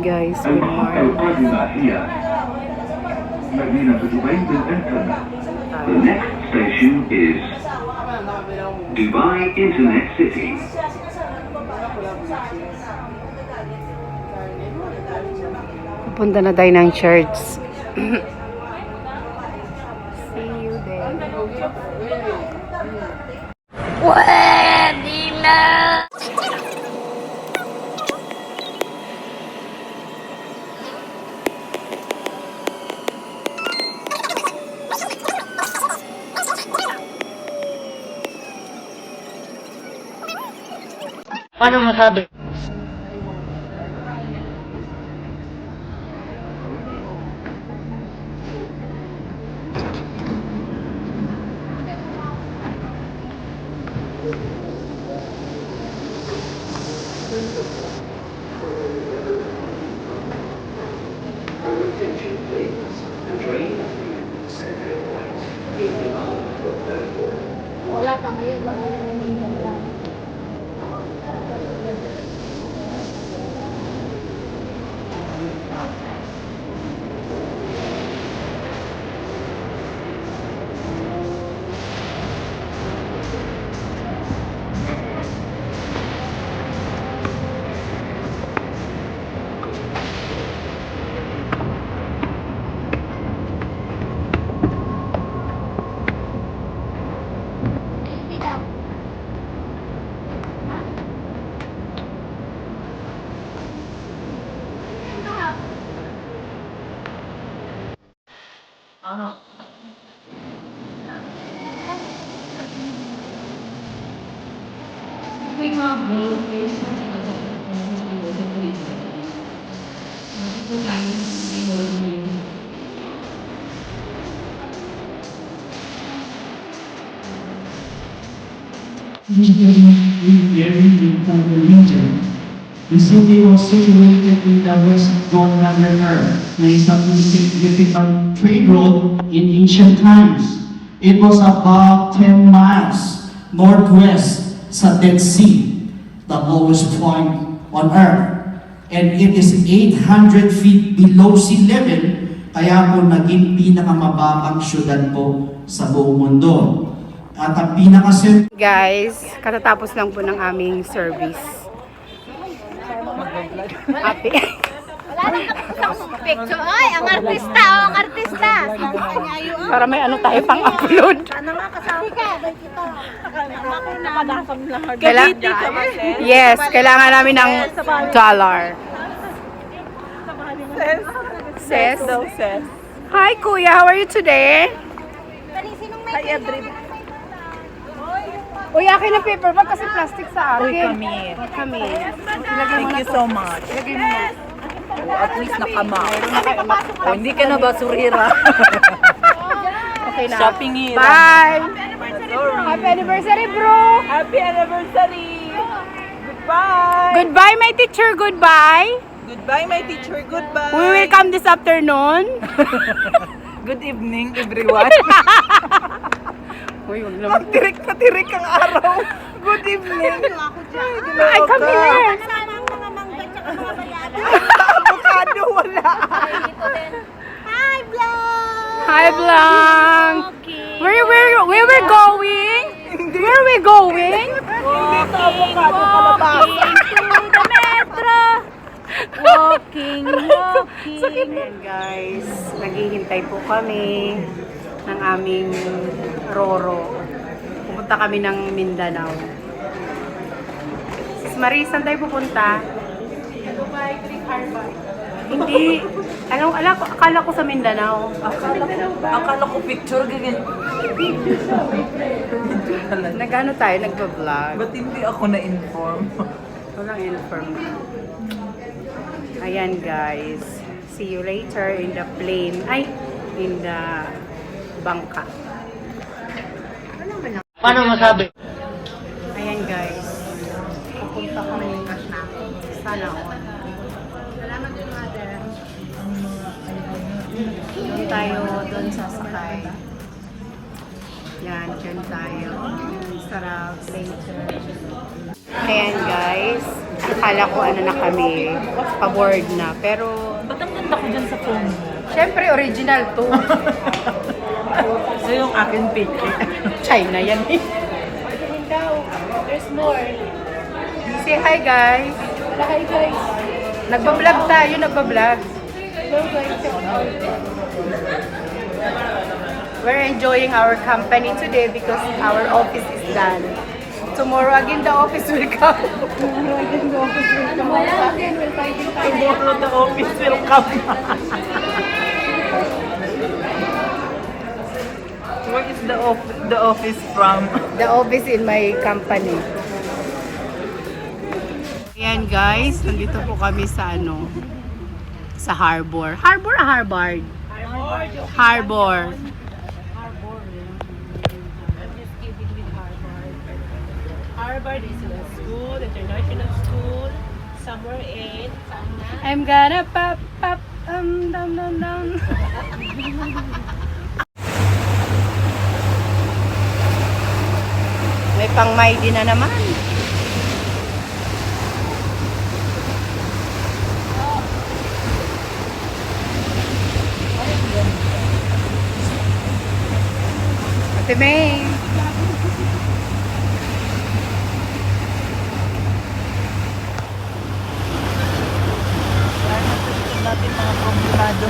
guys, good morning. The next station is Dubai Internet City. Pupunta na tayo ng church. See you there. Pwede na! Paano masabi? Wala kami. The city was situated in the West Gona River, na isang significant trade road in ancient times. It was about 10 miles northwest sa Dead Sea, the lowest point on Earth. And it is 800 feet below sea level, kaya po naging pinakamababang syudad po sa buong mundo. At ang Guys, katatapos lang po ng aming service. Happy. Wala nang tapos ang picture. Ay, ang artista, oh, ang artista. Para may ano tayo pang upload. Ano nga kasama ka? Nakadasam lang. Yes, kailangan namin ng dollar. Ses. Hi Kuya, how are you today? Hi, everybody. Uy, akin na paper bag kasi plastic sa akin. Uy, kami. Thank you so much. Ilagay mo na. At least nakama. Oh, hindi ka na basurira. Okay na. Shopping here. Bye! Happy anniversary, bro! Happy anniversary! Goodbye! Goodbye, my teacher. Goodbye. Goodbye, my teacher. Goodbye! We will come this afternoon. Good evening, everyone. Uy, wag naman. Tirik na tirik ang araw. Good evening. Ay, come here. Avocado wala. Hi, vlog! Hi, Blanc. Where we going? Where are we going? Dito avocado kalabasa. To the metro. Walking. Ayan guys, naghihintay po kami ng aming Roro. Pupunta kami ng Mindanao. Sis Marie, saan tayo pupunta? Hindi. Akala ko sa Mindanao. Akala ko picture ganyan. Nag-ano tayo, nagpa-vlog. Ba't hindi ako na-inform? Walang inform. Ayan guys. See you later in the plane. Ay, in the bangka. Paano masabi? Ayan guys. Pupunta kami sana all. Salamat din, mother. Doon tayo, doon sasakay. Yan, dyan tayo. Sarap, later. Ayan guys. Akala ko ano na kami, pa-board na. Pero, Ba't ang ganda ko dyan sa phone mo? syempre original to. So yung akin pick. China yan eh. There's more. Say hi guys. Hi guys. Nagbablog tayo, nagbablog. We're enjoying our company today because our office is done. Tomorrow again the office will come. Tomorrow again the office will come. Tomorrow the office will come. Where is the office from? The office in my company. Ayan guys, nandito po kami sa ano, sa harbor. Harbor o Harvard? Harbor. Harvard is a school, international school, somewhere in I'm gonna pop, pop, down, down, down. May pang-Maidi na naman. Ate May. Natin mga komplikado.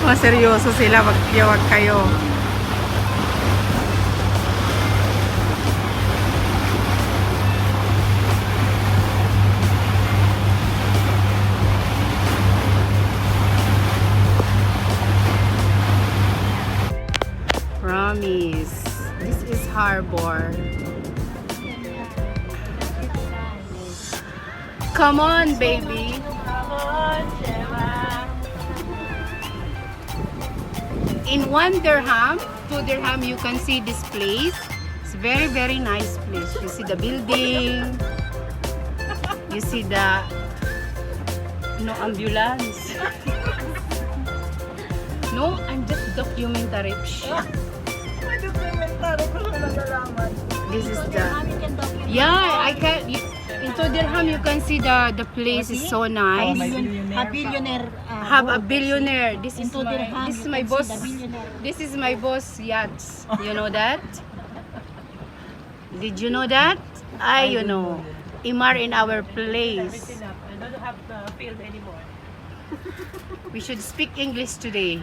Mga seryoso sila, magpiyawag kayo. Promise. This is harbor. Come on, baby. In 1 dirham, 2 dirham, you can see this place. It's very, very nice place. You see the building. You see the no ambulance. No, I'm just documentary. May dokumentary ko lang nalalaman. This is the yeah. I can. In 2 dirham, you can see the place is so nice. A billionaire. Have a billionaire. This is In 2 dirham, this is you my can see boss. the billionaire. This is my boss yachts. You know that? Did you know that? You know. Imar in our place. enough. I don't have the field anymore. We should speak English today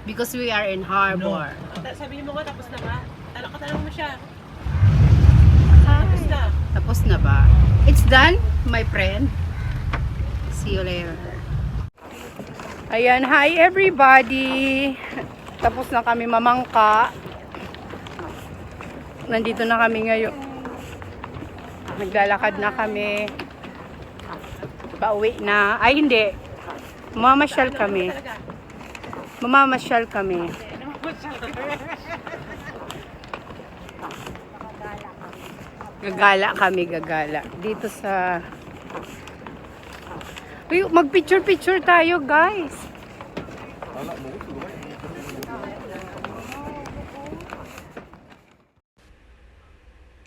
because we are in harbor. Sabihin mo nga, tapos na ba? Tanong mo siya. Hi. Tapos na. Tapos na ba? It's done, my friend. See you later. Ayan, hi everybody. Tapos na kami mamangka. Nandito na kami ngayon. Naglalakad na kami. Pauwi na. Ay, hindi. Mamamasyal kami. Mamamasyal kami. Gagala kami, gagala. Dito sa... Uy, mag-picture-picture tayo, guys.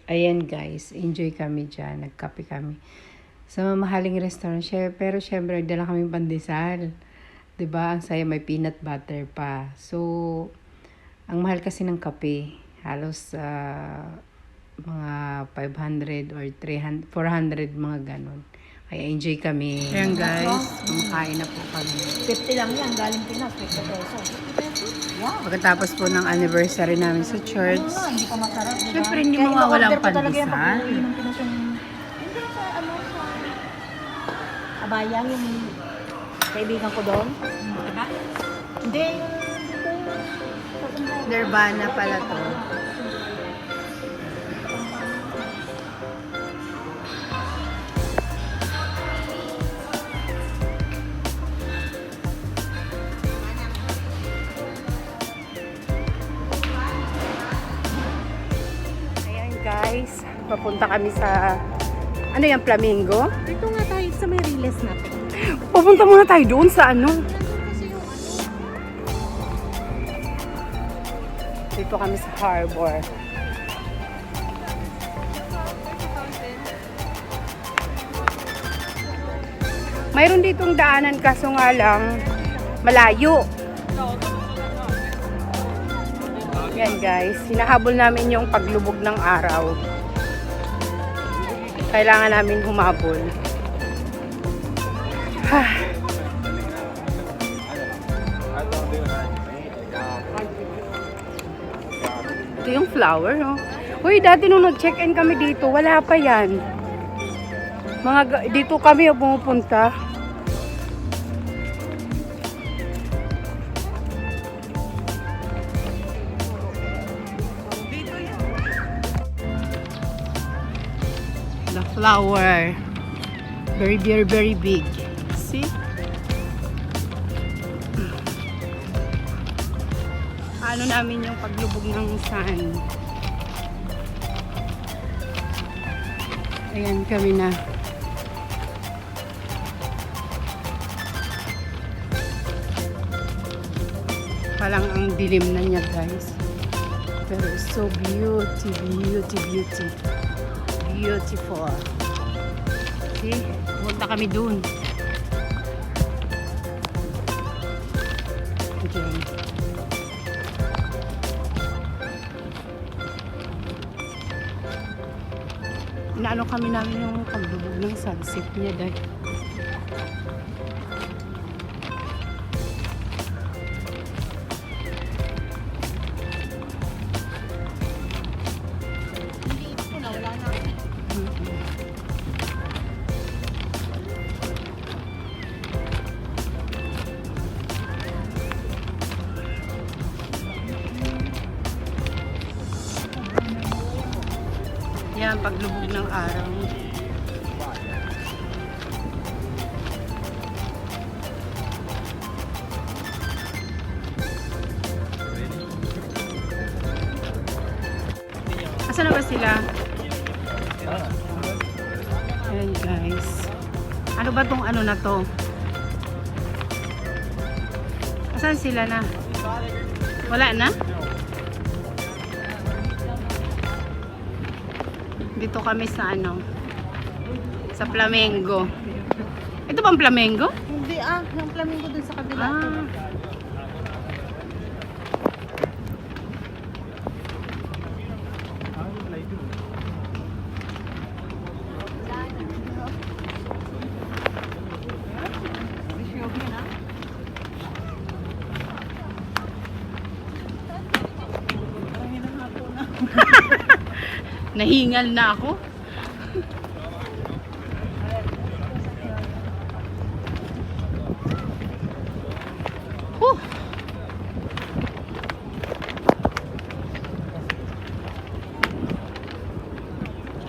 Ayan, guys. Enjoy kami dyan. Nagkape kami. Sa mamahaling restaurant. Pero syempre, nagdala kami pandesal. 'Di ba? Ang saya, may peanut butter pa. So, ang mahal kasi ng kape. Halos mga 500 or 300, 400, mga ganon. Kaya enjoy kami. Ayan guys, kumakain na po kami. 50 lang yan, galing Pinas, 50 pesos. Pagkatapos po ng anniversary namin sa church, Hindi pa masarap, di ba? syempre hindi Kaya mawawala ang in-order ko talaga yung pandesal. pag-uwi ng Pinas yung... Hindi sa Abayan, yung kaibigan ko doon. Hindi, Nirvana pala to. Ayan guys, papunta kami sa ano yung Flamingo? Dito nga tayo sa may riles natin. Pupunta muna tayo doon sa ano. Dito kami sa harbor. Mayroon ditong daanan kaso nga lang malayo. Yan guys, hinahabol namin yung paglubog ng araw. Kailangan namin humabol. Ito yung flower, no? Uy, dati nung nag-check-in kami dito, wala pa yan. Dito kami pumupunta. The flower. Very, very, very big. See? Ano namin yung paglubog ng sun. Ayan kami na. Parang ang dilim na niya guys. Pero it's so beautiful. See? Punta kami dun. Okay. Inaano kami namin yung paglubog ng sunset niya dahil. Yan, paglubog ng araw. Asan na ba sila? Ayan guys. Ano ba tong ano na to? Asan sila na? Wala na? Dito kami sa ano? Sa Flamengo. Ito bang Flamengo? Hindi yung flamingo dun sa kabila. Ah. Nahingal na ako.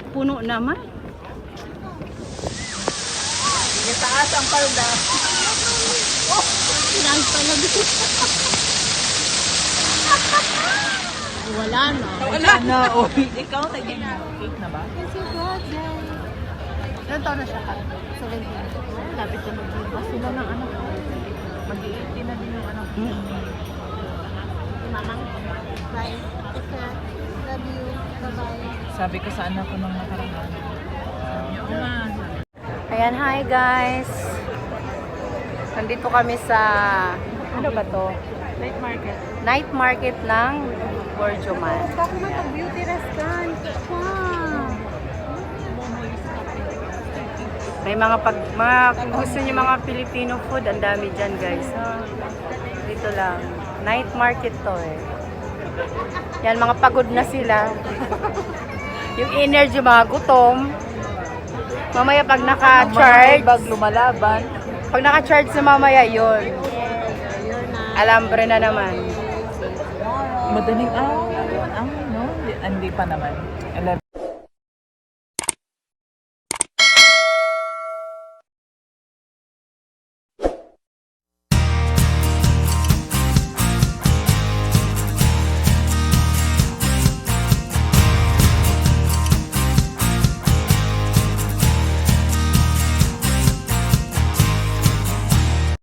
Puno naman. Itaas ang palda. Pinang talaga. Wala na. Wala na. Ikaw, naging cake na ba? It's your birthday. Ilan taon na siya ka? 17. Lapit na mag-ibas sila ng anak ko. Mag-iiti na din yung anak ko. Mamang. Bye. Take care. Love you. Bye-bye. Sabi ko sa anak ko nung nakaraan. Sabi niya, oo nga. Ayan, hi guys. Nandito kami sa ano ba to? Night market. Night market ng Borjoman. Bako man pag beauty restaurant. Wow. May mga kung gusto niyo mga Filipino food, ang dami diyan, guys. Dito lang. Night market to eh. Yan, mga pagod na sila. Yung energy, mga gutom. Mamaya pag naka-charge, Bag lumalaban. pag naka-charge sa mamaya, yun. Alambre na naman. Madaling araw. No? Hindi pa naman. 11.